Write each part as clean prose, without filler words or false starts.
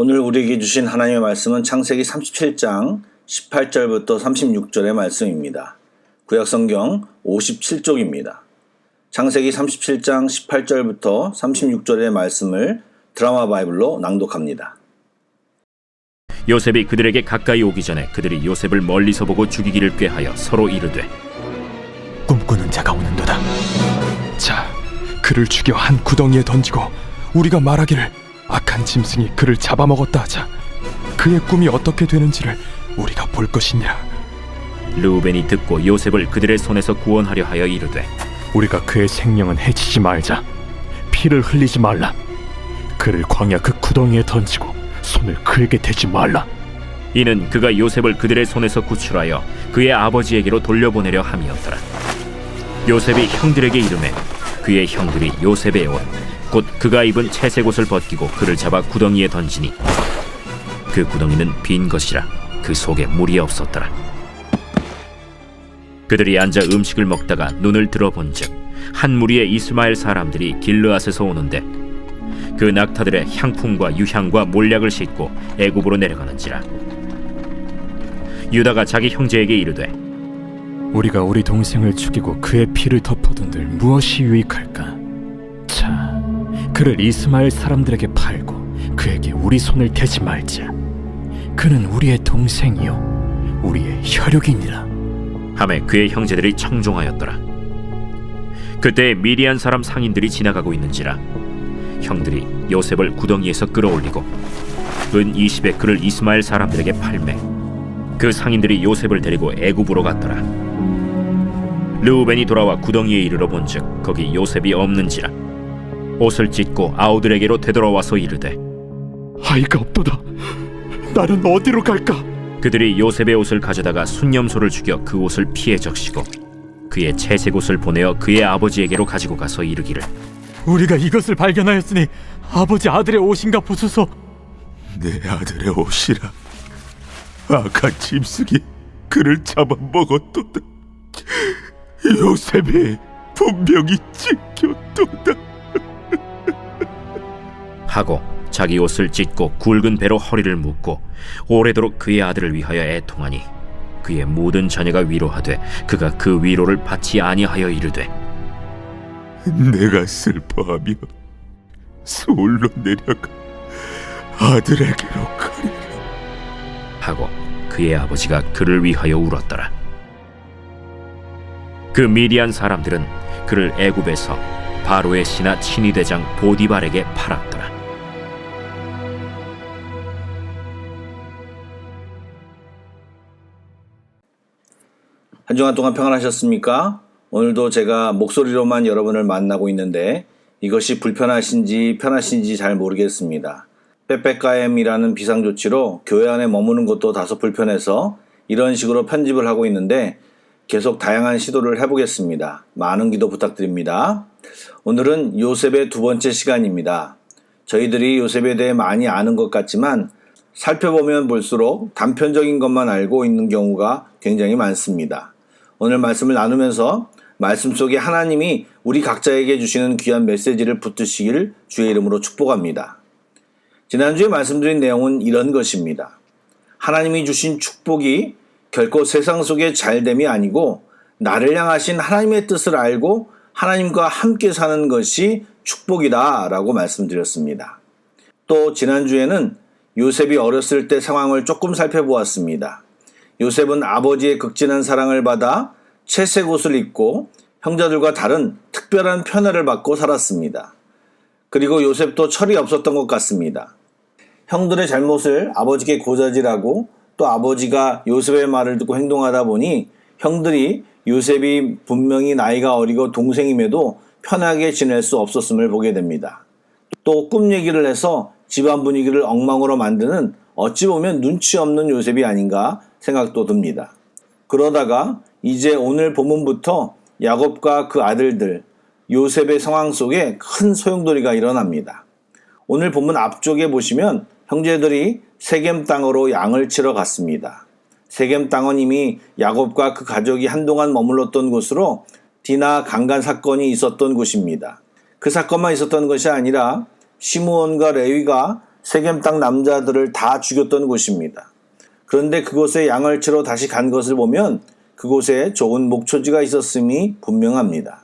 오늘 우리에게 주신 하나님의 말씀은 창세기 37장 18절부터 36절의 말씀입니다. 구약성경 57쪽입니다. 창세기 37장 18절부터 36절의 말씀을 드라마 바이블로 낭독합니다. 요셉이 그들에게 가까이 오기 전에 그들이 요셉을 멀리서 보고 죽이기를 꾀하여 서로 이르되 꿈꾸는 자가 오는도다. 자, 그를 죽여 한 구덩이에 던지고 우리가 말하기를 악한 짐승이 그를 잡아먹었다 하자. 그의 꿈이 어떻게 되는지를 우리가 볼 것이니라. 르우벤이 듣고 요셉을 그들의 손에서 구원하려 하여 이르되 우리가 그의 생명은 해치지 말자. 피를 흘리지 말라. 그를 광야 그 구덩이에 던지고 손을 그에게 대지 말라. 이는 그가 요셉을 그들의 손에서 구출하여 그의 아버지에게로 돌려보내려 함이었더라. 요셉이 형들에게 이르매 그의 형들이 요셉의 옷 곧 그가 입은 채색 옷을 벗기고 그를 잡아 구덩이에 던지니 그 구덩이는 빈 것이라 그 속에 물이 없었더라. 그들이 앉아 음식을 먹다가 눈을 들어본즉 한 무리의 이스마엘 사람들이 길르앗에서 오는데 그 낙타들의 향품과 유향과 몰약을 싣고 애굽으로 내려가는지라. 유다가 자기 형제에게 이르되 우리가 우리 동생을 죽이고 그의 피를 덮어둔들 무엇이 유익할까? 자, 그를 이스마엘 사람들에게 팔고 그에게 우리 손을 대지 말자. 그는 우리의 동생이요 우리의 혈육이니라. 하매 그의 형제들이 청종하였더라. 그때 미디안 사람 상인들이 지나가고 있는지라 형들이 요셉을 구덩이에서 끌어올리고 은 20에 그를 이스마엘 사람들에게 팔매 그 상인들이 요셉을 데리고 애굽으로 갔더라. 르우벤이 돌아와 구덩이에 이르러 본즉 거기 요셉이 없는지라 옷을 찢고 아우들에게로 되돌아와서 이르되 아이가 없도다. 나는 어디로 갈까? 그들이 요셉의 옷을 가져다가 순념소를 죽여 그 옷을 피에 적시고 그의 채색 옷을 보내어 그의 아버지에게로 가지고 가서 이르기를 우리가 이것을 발견하였으니 아버지 아들의 옷인가 보소서. 내 아들의 옷이라. 악한 짐승이 그를 잡아먹었도다. 요셉이 분명히 찢겼도다. 하고 자기 옷을 찢고 굵은 배로 허리를 묶고 오래도록 그의 아들을 위하여 애통하니 그의 모든 자녀가 위로하되 그가 그 위로를 받지 아니하여 이르되 내가 슬퍼하며 서울로 내려가 아들에게로 가리라 하고 그의 아버지가 그를 위하여 울었더라. 그 미디안 사람들은 그를 애굽에서 바로의 신하 친위대장 보디발에게 팔았더라. 한 주간 동안 평안하셨습니까? 오늘도 제가 목소리로만 여러분을 만나고 있는데 이것이 불편하신지 편하신지 잘 모르겠습니다. 빽빽가엠이라는 비상조치로 교회 안에 머무는 것도 다소 불편해서 이런 식으로 편집을 하고 있는데 계속 다양한 시도를 해보겠습니다. 많은 기도 부탁드립니다. 오늘은 요셉의 두 번째 시간입니다. 저희들이 요셉에 대해 많이 아는 것 같지만 살펴보면 볼수록 단편적인 것만 알고 있는 경우가 굉장히 많습니다. 오늘 말씀을 나누면서 말씀 속에 하나님이 우리 각자에게 주시는 귀한 메시지를 붙드시길 주의 이름으로 축복합니다. 지난주에 말씀드린 내용은 이런 것입니다. 하나님이 주신 축복이 결코 세상 속의 잘됨이 아니고 나를 향하신 하나님의 뜻을 알고 하나님과 함께 사는 것이 축복이다 라고 말씀드렸습니다. 또 지난주에는 요셉이 어렸을 때 상황을 조금 살펴보았습니다. 요셉은 아버지의 극진한 사랑을 받아 채색 옷을 입고 형제들과 다른 특별한 편애를 받고 살았습니다. 그리고 요셉도 철이 없었던 것 같습니다. 형들의 잘못을 아버지께 고자질하고 또 아버지가 요셉의 말을 듣고 행동하다 보니 형들이 요셉이 분명히 나이가 어리고 동생임에도 편하게 지낼 수 없었음을 보게 됩니다. 또 꿈 얘기를 해서 집안 분위기를 엉망으로 만드는 어찌 보면 눈치 없는 요셉이 아닌가 생각도 듭니다. 그러다가 이제 오늘 본문부터 야곱과 그 아들들 요셉의 상황 속에 큰 소용돌이가 일어납니다. 오늘 본문 앞쪽에 보시면 형제들이 세겜 땅으로 양을 치러 갔습니다. 세겜 땅은 이미 야곱과 그 가족이 한동안 머물렀던 곳으로 디나 강간 사건이 있었던 곳입니다. 그 사건만 있었던 것이 아니라 시므온과 레위가 세겜 땅 남자들을 다 죽였던 곳입니다. 그런데 그곳에 양을 치러 다시 간 것을 보면 그곳에 좋은 목초지가 있었음이 분명합니다.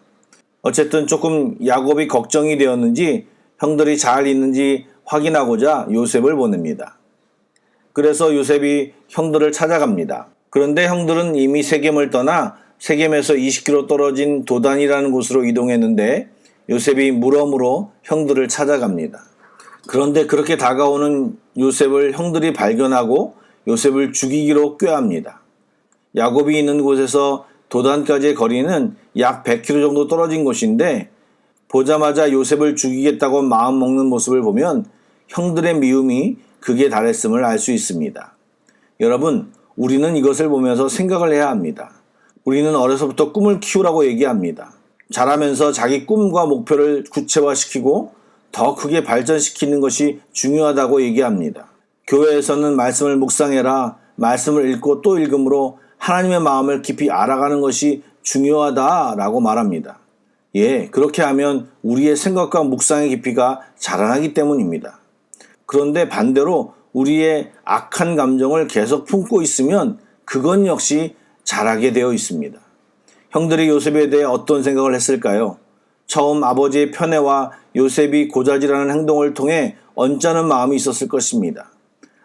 어쨌든 조금 야곱이 걱정이 되었는지 형들이 잘 있는지 확인하고자 요셉을 보냅니다. 그래서 요셉이 형들을 찾아갑니다. 그런데 형들은 이미 세겜을 떠나 세겜에서 20km 떨어진 도단이라는 곳으로 이동했는데 요셉이 물어물어 형들을 찾아갑니다. 그런데 그렇게 다가오는 요셉을 형들이 발견하고 요셉을 죽이기로 꾀합니다. 야곱이 있는 곳에서 도단까지의 거리는 약 100km 정도 떨어진 곳인데 보자마자 요셉을 죽이겠다고 마음먹는 모습을 보면 형들의 미움이 극에 달했음을 알 수 있습니다. 여러분, 우리는 이것을 보면서 생각을 해야 합니다. 우리는 어려서부터 꿈을 키우라고 얘기합니다. 자라면서 자기 꿈과 목표를 구체화시키고 더 크게 발전시키는 것이 중요하다고 얘기합니다. 교회에서는 말씀을 묵상해라, 말씀을 읽고 또 읽음으로 하나님의 마음을 깊이 알아가는 것이 중요하다라고 말합니다. 예, 그렇게 하면 우리의 생각과 묵상의 깊이가 자라나기 때문입니다. 그런데 반대로 우리의 악한 감정을 계속 품고 있으면 그건 역시 자라게 되어 있습니다. 형들이 요셉에 대해 어떤 생각을 했을까요? 처음 아버지의 편애와 요셉이 고자질하는 행동을 통해 언짢은 마음이 있었을 것입니다.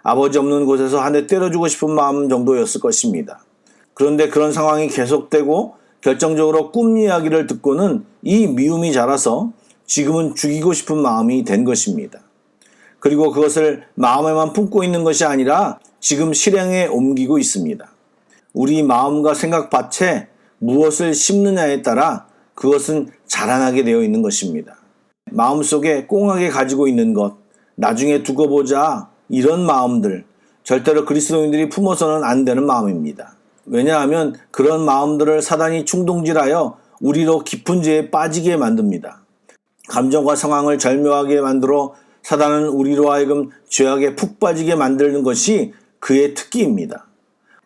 아버지 없는 곳에서 한 대 때려주고 싶은 마음 정도였을 것입니다. 그런데 그런 상황이 계속되고 결정적으로 꿈 이야기를 듣고는 이 미움이 자라서 지금은 죽이고 싶은 마음이 된 것입니다. 그리고 그것을 마음에만 품고 있는 것이 아니라 지금 실행에 옮기고 있습니다. 우리 마음과 생각밭에 무엇을 심느냐에 따라 그것은 자라나게 되어 있는 것입니다. 마음속에 꽁하게 가지고 있는 것, 나중에 두고 보자 이런 마음들, 절대로 그리스도인들이 품어서는 안 되는 마음입니다. 왜냐하면 그런 마음들을 사단이 충동질하여 우리로 깊은 죄에 빠지게 만듭니다. 감정과 상황을 절묘하게 만들어 사단은 우리로 하여금 죄악에 푹 빠지게 만드는 것이 그의 특기입니다.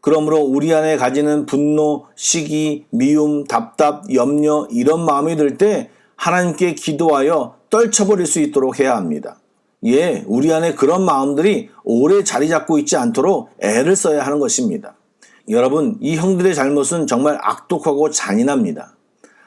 그러므로 우리 안에 가지는 분노, 시기, 미움, 답답, 염려 이런 마음이 들 때 하나님께 기도하여 떨쳐버릴 수 있도록 해야 합니다. 예, 우리 안에 그런 마음들이 오래 자리 잡고 있지 않도록 애를 써야 하는 것입니다. 여러분, 이 형들의 잘못은 정말 악독하고 잔인합니다.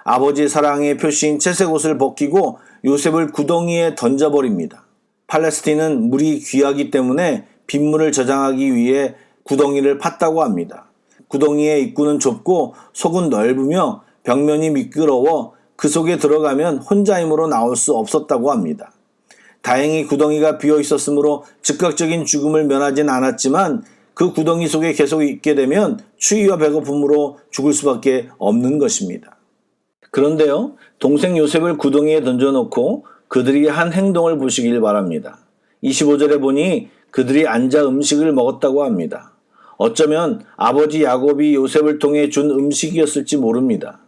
아버지의 사랑의 표시인 채색 옷을 벗기고 요셉을 구덩이에 던져버립니다. 팔레스틴은 물이 귀하기 때문에 빗물을 저장하기 위해 구덩이를 팠다고 합니다. 구덩이의 입구는 좁고 속은 넓으며 벽면이 미끄러워 그 속에 들어가면 혼자 힘으로 나올 수 없었다고 합니다. 다행히 구덩이가 비어 있었으므로 즉각적인 죽음을 면하진 않았지만 그 구덩이 속에 계속 있게 되면 추위와 배고픔으로 죽을 수밖에 없는 것입니다. 그런데요, 동생 요셉을 구덩이에 던져놓고 그들이 한 행동을 보시길 바랍니다. 25절에 보니 그들이 앉아 음식을 먹었다고 합니다. 어쩌면 아버지 야곱이 요셉을 통해 준 음식이었을지 모릅니다.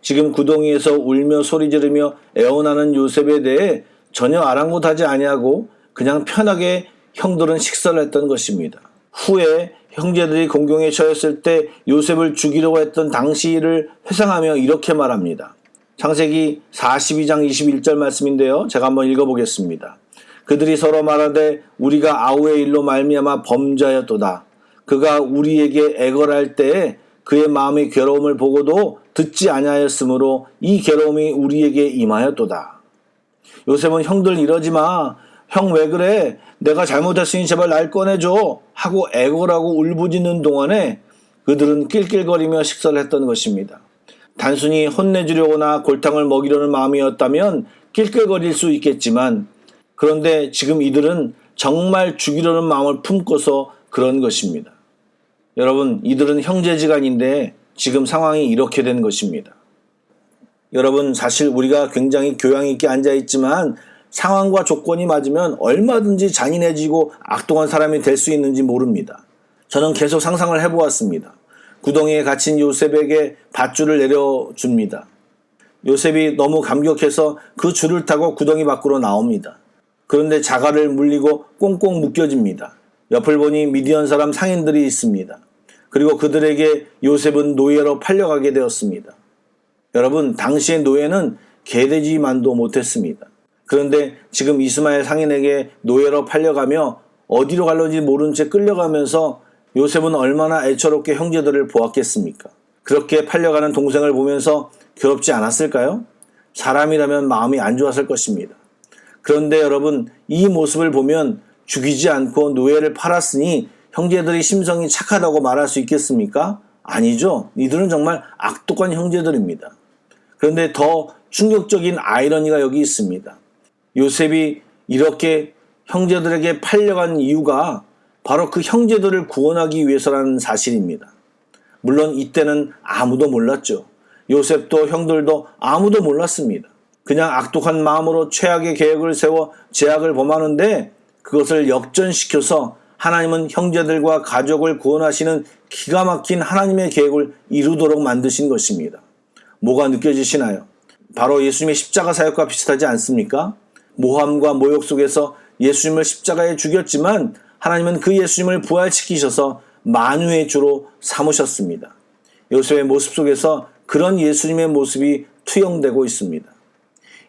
지금 구덩이에서 울며 소리 지르며 애원하는 요셉에 대해 전혀 아랑곳하지 아니하고 그냥 편하게 형들은 식사를 했던 것입니다. 후에 형제들이 공경에 처했을 때 요셉을 죽이려고 했던 당시를 회상하며 이렇게 말합니다. 창세기 42장 21절 말씀인데요. 제가 한번 읽어보겠습니다. 그들이 서로 말하되 우리가 아우의 일로 말미암아 범죄하였도다. 그가 우리에게 애걸할 때에 그의 마음의 괴로움을 보고도 듣지 아니하였으므로 이 괴로움이 우리에게 임하였도다. 요셉은 형들 이러지 마. 형 왜 그래? 내가 잘못했으니 제발 날 꺼내줘. 하고 애걸하고 울부짖는 동안에 그들은 낄낄거리며 식사를 했던 것입니다. 단순히 혼내주려거나 골탕을 먹이려는 마음이었다면 낄낄거릴 수 있겠지만 그런데 지금 이들은 정말 죽이려는 마음을 품고서 그런 것입니다. 여러분, 이들은 형제지간인데 지금 상황이 이렇게 된 것입니다. 여러분, 사실 우리가 굉장히 교양 있게 앉아있지만 상황과 조건이 맞으면 얼마든지 잔인해지고 악독한 사람이 될 수 있는지 모릅니다. 저는 계속 상상을 해보았습니다. 구덩이에 갇힌 요셉에게 밧줄을 내려줍니다. 요셉이 너무 감격해서 그 줄을 타고 구덩이 밖으로 나옵니다. 그런데 자갈을 물리고 꽁꽁 묶여집니다. 옆을 보니 미디안 사람 상인들이 있습니다. 그리고 그들에게 요셉은 노예로 팔려가게 되었습니다. 여러분, 당시의 노예는 개돼지만도 못했습니다. 그런데 지금 이스마엘 상인에게 노예로 팔려가며 어디로 갈런지 모른 채 끌려가면서 요셉은 얼마나 애처롭게 형제들을 보았겠습니까? 그렇게 팔려가는 동생을 보면서 괴롭지 않았을까요? 사람이라면 마음이 안 좋았을 것입니다. 그런데 여러분, 이 모습을 보면 죽이지 않고 노예를 팔았으니 형제들이 심성이 착하다고 말할 수 있겠습니까? 아니죠. 이들은 정말 악독한 형제들입니다. 그런데 더 충격적인 아이러니가 여기 있습니다. 요셉이 이렇게 형제들에게 팔려간 이유가 바로 그 형제들을 구원하기 위해서라는 사실입니다. 물론 이때는 아무도 몰랐죠. 요셉도 형들도 아무도 몰랐습니다. 그냥 악독한 마음으로 최악의 계획을 세워 죄악을 범하는데 그것을 역전시켜서 하나님은 형제들과 가족을 구원하시는 기가 막힌 하나님의 계획을 이루도록 만드신 것입니다. 뭐가 느껴지시나요? 바로 예수님의 십자가 사역과 비슷하지 않습니까? 모함과 모욕 속에서 예수님을 십자가에 죽였지만 하나님은 그 예수님을 부활시키셔서 만유의 주로 삼으셨습니다. 요셉의 모습 속에서 그런 예수님의 모습이 투영되고 있습니다.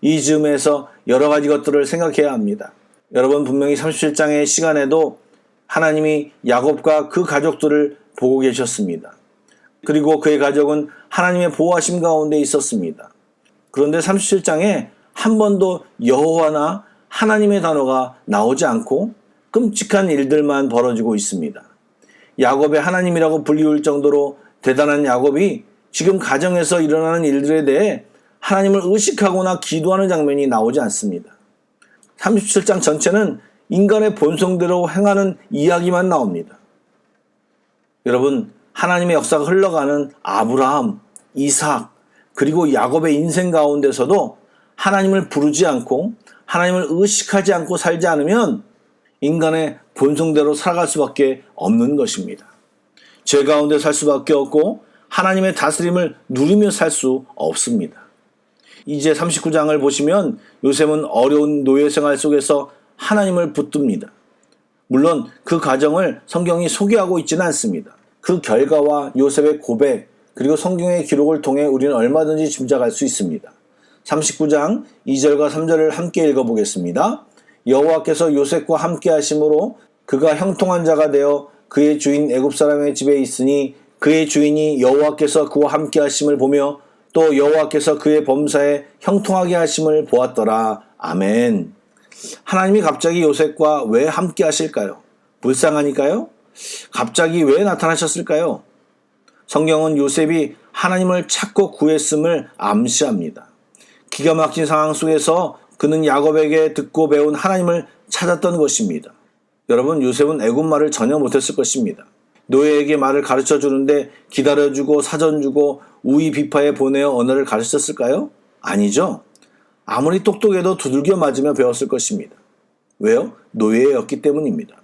이 즈음에서 여러 가지 것들을 생각해야 합니다. 여러분, 분명히 37장의 시간에도 하나님이 야곱과 그 가족들을 보고 계셨습니다. 그리고 그의 가족은 하나님의 보호하심 가운데 있었습니다. 그런데 37장에 한 번도 여호와나 하나님의 단어가 나오지 않고 끔찍한 일들만 벌어지고 있습니다. 야곱의 하나님이라고 불리울 정도로 대단한 야곱이 지금 가정에서 일어나는 일들에 대해 하나님을 의식하거나 기도하는 장면이 나오지 않습니다. 37장 전체는 인간의 본성대로 행하는 이야기만 나옵니다. 여러분, 하나님의 역사가 흘러가는 아브라함, 이삭, 그리고 야곱의 인생 가운데서도 하나님을 부르지 않고 하나님을 의식하지 않고 살지 않으면 인간의 본성대로 살아갈 수밖에 없는 것입니다. 죄 가운데 살 수밖에 없고 하나님의 다스림을 누리며 살 수 없습니다. 이제 39장을 보시면 요셉은 어려운 노예 생활 속에서 하나님을 붙듭니다. 물론 그 과정을 성경이 소개하고 있지는 않습니다. 그 결과와 요셉의 고백 그리고 성경의 기록을 통해 우리는 얼마든지 짐작할 수 있습니다. 39장 2절과 3절을 함께 읽어보겠습니다. 여호와께서 요셉과 함께 하심으로 그가 형통한 자가 되어 그의 주인 애굽 사람의 집에 있으니 그의 주인이 여호와께서 그와 함께 하심을 보며 또 여호와께서 그의 범사에 형통하게 하심을 보았더라. 아멘. 하나님이 갑자기 요셉과 왜 함께 하실까요? 불쌍하니까요? 갑자기 왜 나타나셨을까요? 성경은 요셉이 하나님을 찾고 구했음을 암시합니다. 기가 막힌 상황 속에서 그는 야곱에게 듣고 배운 하나님을 찾았던 것입니다. 여러분, 요셉은 애굽말을 전혀 못했을 것입니다. 노예에게 말을 가르쳐 주는데 기다려주고 사전 주고 우이 비파에 보내어 언어를 가르쳤을까요? 아니죠. 아무리 똑똑해도 두들겨 맞으며 배웠을 것입니다. 왜요? 노예였기 때문입니다.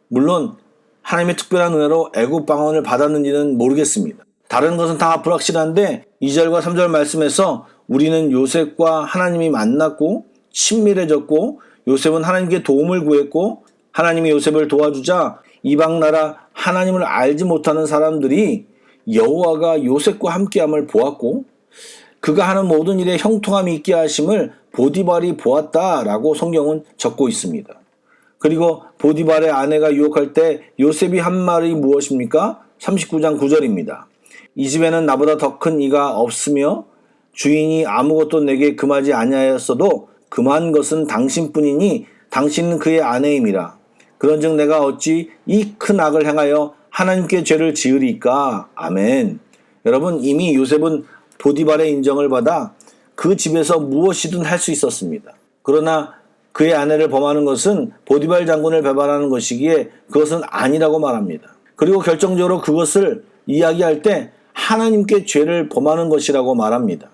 물론 하나님의 특별한 은혜로 애굽 방언을 받았는지는 모르겠습니다. 다른 것은 다 불확실한데 2절과 3절 말씀에서 우리는 요셉과 하나님이 만났고 친밀해졌고 요셉은 하나님께 도움을 구했고 하나님이 요셉을 도와주자 이방 나라 하나님을 알지 못하는 사람들이 여호와가 요셉과 함께함을 보았고 그가 하는 모든 일에 형통함이 있게 하심을 보디발이 보았다라고 성경은 적고 있습니다. 그리고 보디발의 아내가 유혹할 때 요셉이 한 말이 무엇입니까? 39장 9절입니다. 이 집에는 나보다 더 큰 이가 없으며 주인이 아무것도 내게 금하지 아니하였어도 금한 것은 당신뿐이니 당신은 그의 아내임이라. 그런즉 내가 어찌 이 큰 악을 행하여 하나님께 죄를 지으리까? 아멘. 여러분, 이미 요셉은 보디발의 인정을 받아 그 집에서 무엇이든 할 수 있었습니다. 그러나 그의 아내를 범하는 것은 보디발 장군을 배반하는 것이기에 그것은 아니라고 말합니다. 그리고 결정적으로 그것을 이야기할 때 하나님께 죄를 범하는 것이라고 말합니다.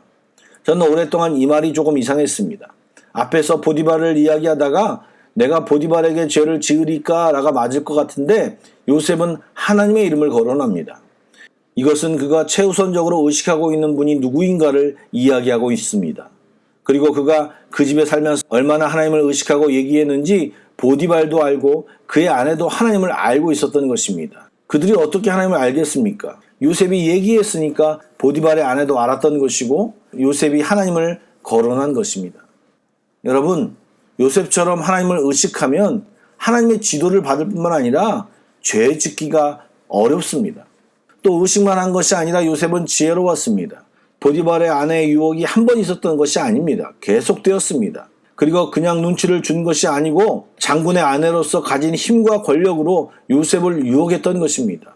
저는 오랫동안 이 말이 조금 이상했습니다. 앞에서 보디발을 이야기하다가 내가 보디발에게 죄를 지으리까 라가 맞을 것 같은데 요셉은 하나님의 이름을 거론합니다. 이것은 그가 최우선적으로 의식하고 있는 분이 누구인가를 이야기하고 있습니다. 그리고 그가 그 집에 살면서 얼마나 하나님을 의식하고 얘기했는지 보디발도 알고 그의 아내도 하나님을 알고 있었던 것입니다. 그들이 어떻게 하나님을 알겠습니까? 요셉이 얘기했으니까 보디발의 아내도 알았던 것이고 요셉이 하나님을 거론한 것입니다. 여러분, 요셉처럼 하나님을 의식하면 하나님의 지도를 받을 뿐만 아니라 죄 짓기가 어렵습니다. 또 의식만 한 것이 아니라 요셉은 지혜로웠습니다. 보디발의 아내의 유혹이 한 번 있었던 것이 아닙니다. 계속되었습니다. 그리고 그냥 눈치를 준 것이 아니고 장군의 아내로서 가진 힘과 권력으로 요셉을 유혹했던 것입니다.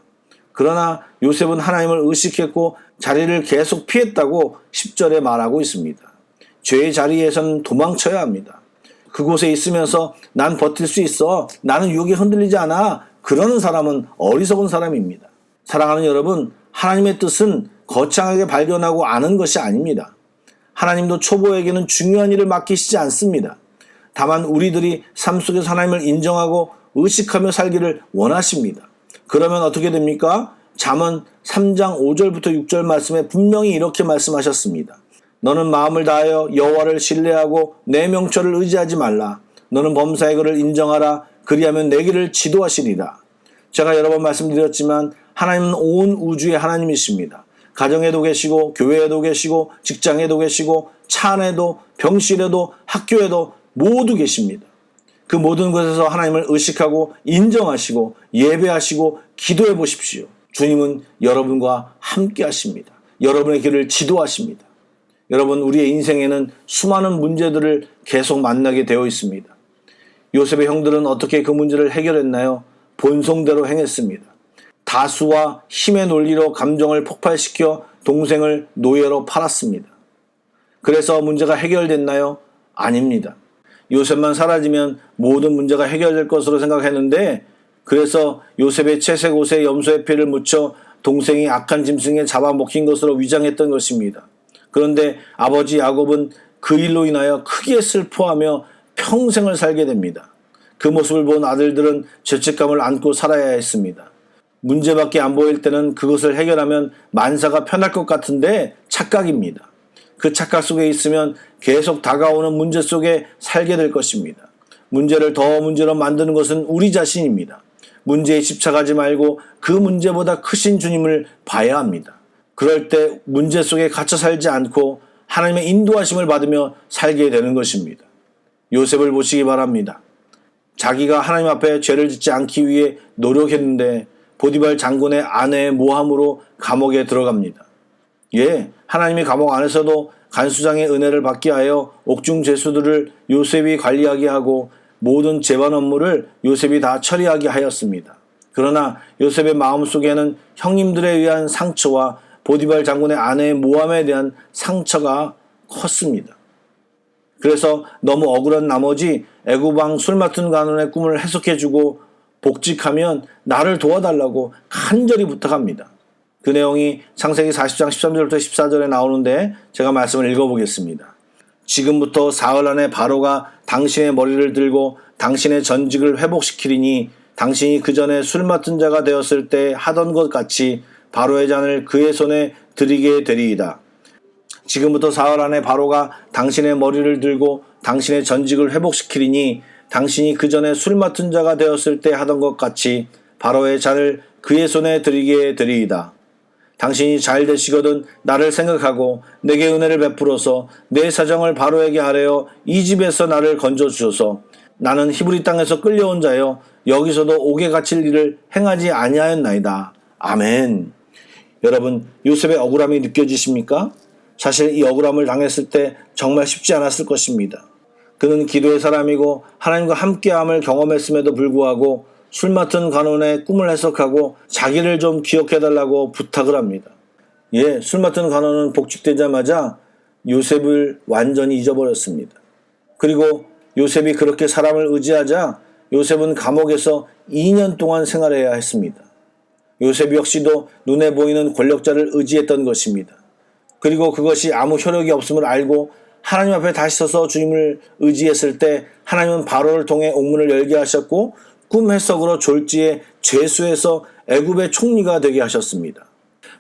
그러나 요셉은 하나님을 의식했고 자리를 계속 피했다고 10절에 말하고 있습니다. 죄의 자리에서는 도망쳐야 합니다. 그곳에 있으면서 난 버틸 수 있어. 나는 유혹에 흔들리지 않아. 그러는 사람은 어리석은 사람입니다. 사랑하는 여러분, 하나님의 뜻은 거창하게 발견하고 아는 것이 아닙니다. 하나님도 초보에게는 중요한 일을 맡기시지 않습니다. 다만 우리들이 삶 속에서 하나님을 인정하고 의식하며 살기를 원하십니다. 그러면 어떻게 됩니까? 잠언 3장 5절부터 6절 말씀에 분명히 이렇게 말씀하셨습니다. 너는 마음을 다하여 여호와를 신뢰하고 내 명철을 의지하지 말라. 너는 범사의 그를 인정하라. 그리하면 내 길을 지도하시리라. 제가 여러 번 말씀드렸지만 하나님은 온 우주의 하나님이십니다. 가정에도 계시고 교회에도 계시고 직장에도 계시고 차 안에도 병실에도 학교에도 모두 계십니다. 그 모든 곳에서 하나님을 의식하고 인정하시고 예배하시고 기도해 보십시오. 주님은 여러분과 함께 하십니다. 여러분의 길을 지도하십니다. 여러분, 우리의 인생에는 수많은 문제들을 계속 만나게 되어 있습니다. 요셉의 형들은 어떻게 그 문제를 해결했나요? 본성대로 행했습니다. 다수와 힘의 논리로 감정을 폭발시켜 동생을 노예로 팔았습니다. 그래서 문제가 해결됐나요? 아닙니다. 요셉만 사라지면 모든 문제가 해결될 것으로 생각했는데 그래서 요셉의 채색 옷에 염소의 피를 묻혀 동생이 악한 짐승에 잡아먹힌 것으로 위장했던 것입니다. 그런데 아버지 야곱은 그 일로 인하여 크게 슬퍼하며 평생을 살게 됩니다. 그 모습을 본 아들들은 죄책감을 안고 살아야 했습니다. 문제밖에 안 보일 때는 그것을 해결하면 만사가 편할 것 같은데 착각입니다. 그 착각 속에 있으면 계속 다가오는 문제 속에 살게 될 것입니다. 문제를 더 문제로 만드는 것은 우리 자신입니다. 문제에 집착하지 말고 그 문제보다 크신 주님을 봐야 합니다. 그럴 때 문제 속에 갇혀 살지 않고 하나님의 인도하심을 받으며 살게 되는 것입니다. 요셉을 보시기 바랍니다. 자기가 하나님 앞에 죄를 짓지 않기 위해 노력했는데 보디발 장군의 아내의 모함으로 감옥에 들어갑니다. 예, 하나님이 감옥 안에서도 간수장의 은혜를 받게 하여 옥중 죄수들을 요셉이 관리하게 하고 모든 재반 업무를 요셉이 다 처리하게 하였습니다. 그러나 요셉의 마음속에는 형님들에 의한 상처와 보디발 장군의 아내의 모함에 대한 상처가 컸습니다. 그래서 너무 억울한 나머지 애굽 왕 술 맡은 간원의 꿈을 해석해주고 복직하면 나를 도와달라고 간절히 부탁합니다. 그 내용이 창세기 40장 13절부터 14절에 나오는데 제가 말씀을 읽어보겠습니다. 지금부터 사흘 안에 바로가 당신의 머리를 들고 당신의 전직을 회복시키리니 당신이 그 전에 술 맡은 자가 되었을 때 하던 것 같이 바로의 잔을 그의 손에 드리게 되리이다. 지금부터 사흘 안에 바로가 당신의 머리를 들고 당신의 전직을 회복시키리니 당신이 그 전에 술 맡은 자가 되었을 때 하던 것 같이 바로의 잔을 그의 손에 드리게 되리이다. 당신이 잘 되시거든 나를 생각하고 내게 은혜를 베풀어서 내 사정을 바로에게 아뢰어 이 집에서 나를 건져 주소서. 나는 히브리 땅에서 끌려온 자여 여기서도 옥에 갇힐 일을 행하지 아니하였나이다. 아멘. 여러분, 요셉의 억울함이 느껴지십니까? 사실 이 억울함을 당했을 때 정말 쉽지 않았을 것입니다. 그는 기도의 사람이고 하나님과 함께함을 경험했음에도 불구하고 술 맡은 간원의 꿈을 해석하고 자기를 좀 기억해달라고 부탁을 합니다. 술 맡은 간원은 복직되자마자 요셉을 완전히 잊어버렸습니다. 그리고 요셉이 그렇게 사람을 의지하자 요셉은 감옥에서 2년 동안 생활해야 했습니다. 요셉 역시도 눈에 보이는 권력자를 의지했던 것입니다. 그리고 그것이 아무 효력이 없음을 알고 하나님 앞에 다시 서서 주님을 의지했을 때 하나님은 바로를 통해 옥문을 열게 하셨고 꿈 해석으로 졸지에 죄수에서 애굽의 총리가 되게 하셨습니다.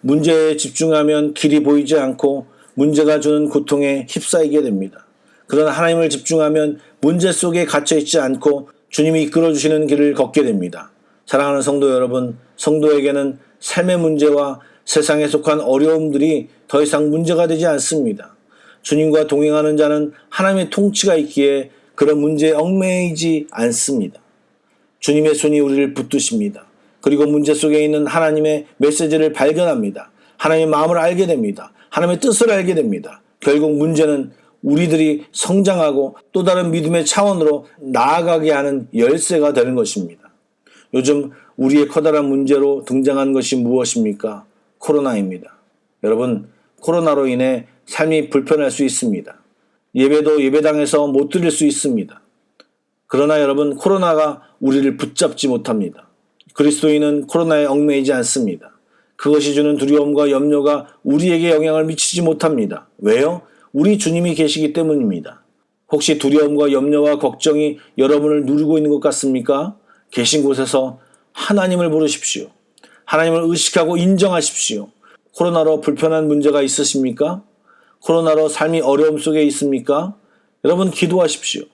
문제에 집중하면 길이 보이지 않고 문제가 주는 고통에 휩싸이게 됩니다. 그러나 하나님을 집중하면 문제 속에 갇혀있지 않고 주님이 이끌어주시는 길을 걷게 됩니다. 사랑하는 성도 여러분, 성도에게는 삶의 문제와 세상에 속한 어려움들이 더 이상 문제가 되지 않습니다. 주님과 동행하는 자는 하나님의 통치가 있기에 그런 문제에 얽매이지 않습니다. 주님의 손이 우리를 붙드십니다. 그리고 문제 속에 있는 하나님의 메시지를 발견합니다. 하나님의 마음을 알게 됩니다. 하나님의 뜻을 알게 됩니다. 결국 문제는 우리들이 성장하고 또 다른 믿음의 차원으로 나아가게 하는 열쇠가 되는 것입니다. 요즘 우리의 커다란 문제로 등장한 것이 무엇입니까? 코로나입니다. 여러분, 코로나로 인해 삶이 불편할 수 있습니다. 예배도 예배당에서 못 드릴 수 있습니다. 그러나 여러분, 코로나가 우리를 붙잡지 못합니다. 그리스도인은 코로나에 얽매이지 않습니다. 그것이 주는 두려움과 염려가 우리에게 영향을 미치지 못합니다. 왜요? 우리 주님이 계시기 때문입니다. 혹시 두려움과 염려와 걱정이 여러분을 누르고 있는 것 같습니까? 계신 곳에서 하나님을 부르십시오. 하나님을 의식하고 인정하십시오. 코로나로 불편한 문제가 있으십니까? 코로나로 삶이 어려움 속에 있습니까? 여러분 기도하십시오.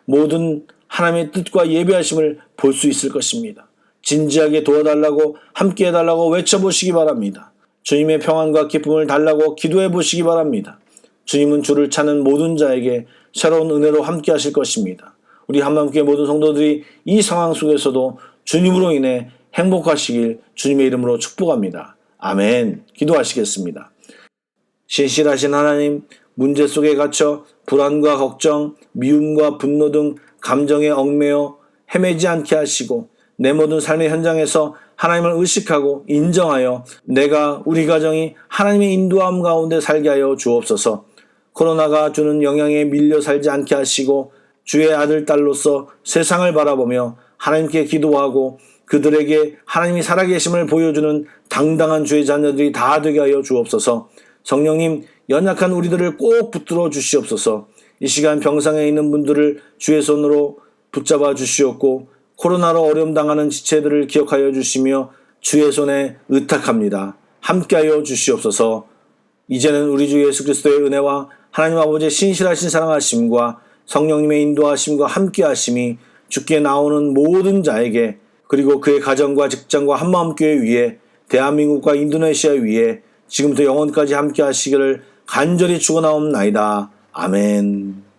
모든 하나님의 뜻과 예배하심을 볼 수 있을 것입니다. 진지하게 도와달라고 함께 해달라고 외쳐보시기 바랍니다. 주님의 평안과 기쁨을 달라고 기도해 보시기 바랍니다. 주님은 주를 찾는 모든 자에게 새로운 은혜로 함께 하실 것입니다. 우리 한마음교회 모든 성도들이 이 상황 속에서도 주님으로 인해 행복하시길 주님의 이름으로 축복합니다. 아멘. 기도하시겠습니다. 신실하신 하나님, 문제 속에 갇혀 불안과 걱정, 미움과 분노 등 감정에 얽매여 헤매지 않게 하시고 내 모든 삶의 현장에서 하나님을 의식하고 인정하여 내가 우리 가정이 하나님의 인도함 가운데 살게 하여 주옵소서. 코로나가 주는 영향에 밀려 살지 않게 하시고 주의 아들 딸로서 세상을 바라보며 하나님께 기도하고 그들에게 하나님이 살아계심을 보여주는 당당한 주의 자녀들이 다 되게 하여 주옵소서. 성령님, 연약한 우리들을 꼭 붙들어 주시옵소서. 이 시간 병상에 있는 분들을 주의 손으로 붙잡아 주시옵고 코로나로 어려움 당하는 지체들을 기억하여 주시며 주의 손에 의탁합니다. 함께하여 주시옵소서. 이제는 우리 주 예수 그리스도의 은혜와 하나님 아버지의 신실하신 사랑하심과 성령님의 인도하심과 함께하심이 주께 나오는 모든 자에게 그리고 그의 가정과 직장과 한마음교회 위에 대한민국과 인도네시아 위에 지금부터 영원까지 함께 하시기를 간절히 축원하옵나이다. 아멘.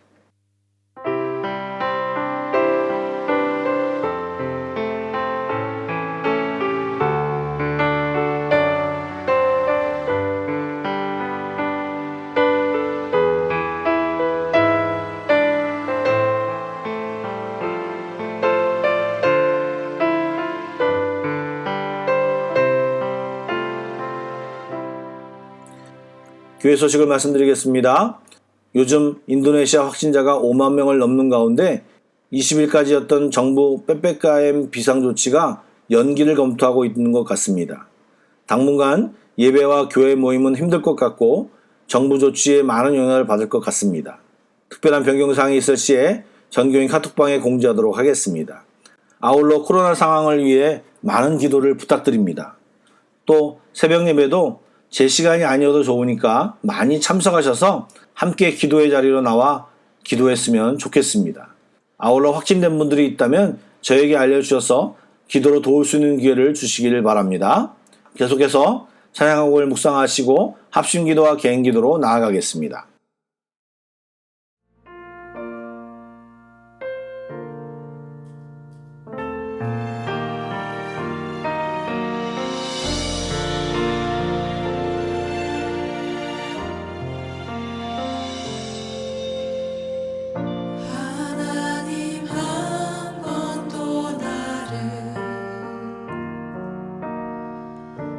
교회 소식을 말씀드리겠습니다. 요즘 인도네시아 확진자가 5만 명을 넘는 가운데 20일까지였던 정부 빼빼가엠 비상조치가 연기를 검토하고 있는 것 같습니다. 당분간 예배와 교회 모임은 힘들 것 같고 정부 조치에 많은 영향을 받을 것 같습니다. 특별한 변경사항이 있을 시에 전교인 카톡방에 공지하도록 하겠습니다. 아울러 코로나 상황을 위해 많은 기도를 부탁드립니다. 또 새벽 예배도 제 시간이 아니어도 좋으니까 많이 참석하셔서 함께 기도의 자리로 나와 기도했으면 좋겠습니다. 아울러 확진된 분들이 있다면 저에게 알려주셔서 기도로 도울 수 있는 기회를 주시기를 바랍니다. 계속해서 찬양곡을 묵상하시고 합심기도와 개인기도로 나아가겠습니다. 하나님 한 번도 나를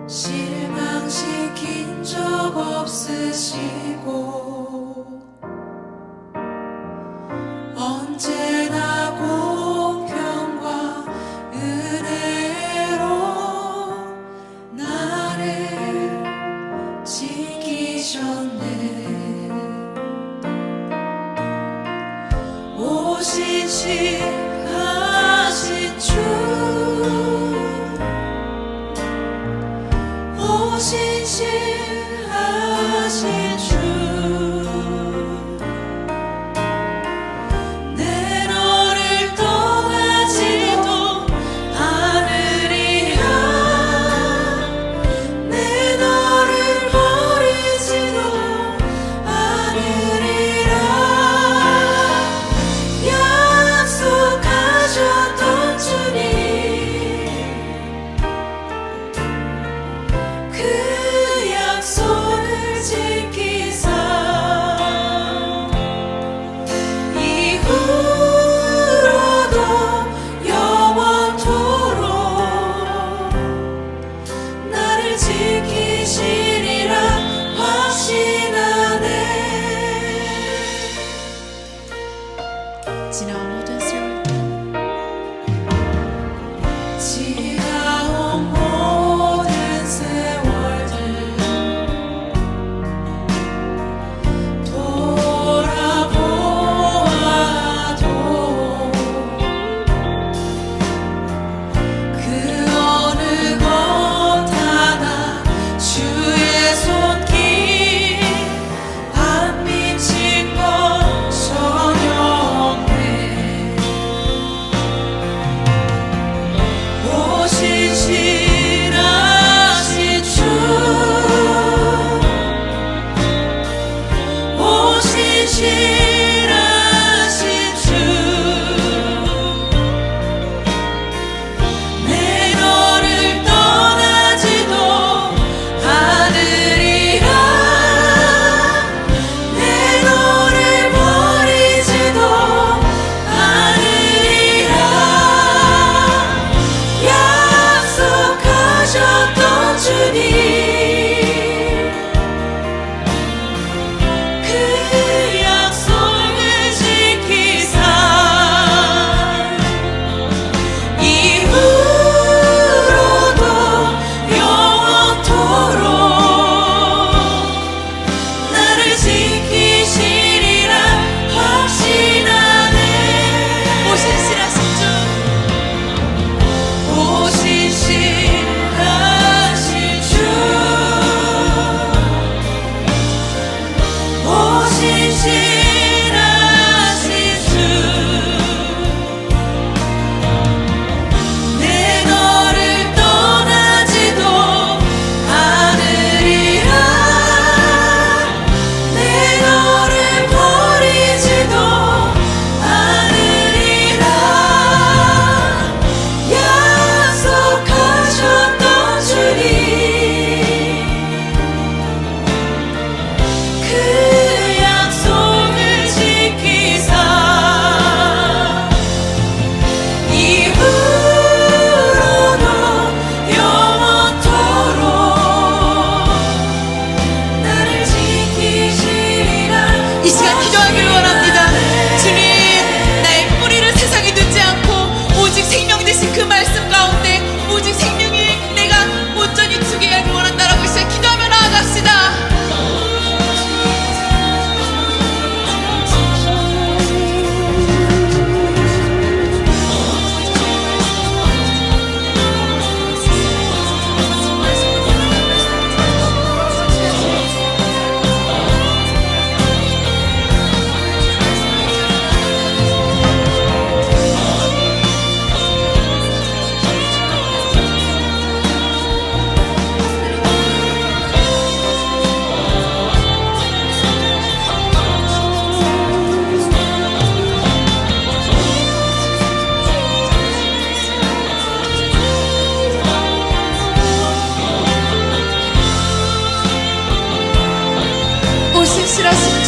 실망시킨 적 없으시고 언제나 공평과 은혜로 나를 지키셨네. 오신실하신 주, 오신실하신 주, 내 너를 떠나지도 않으리라. 내 너를 버리지도 않으리라. 약속하셨네. 진실하신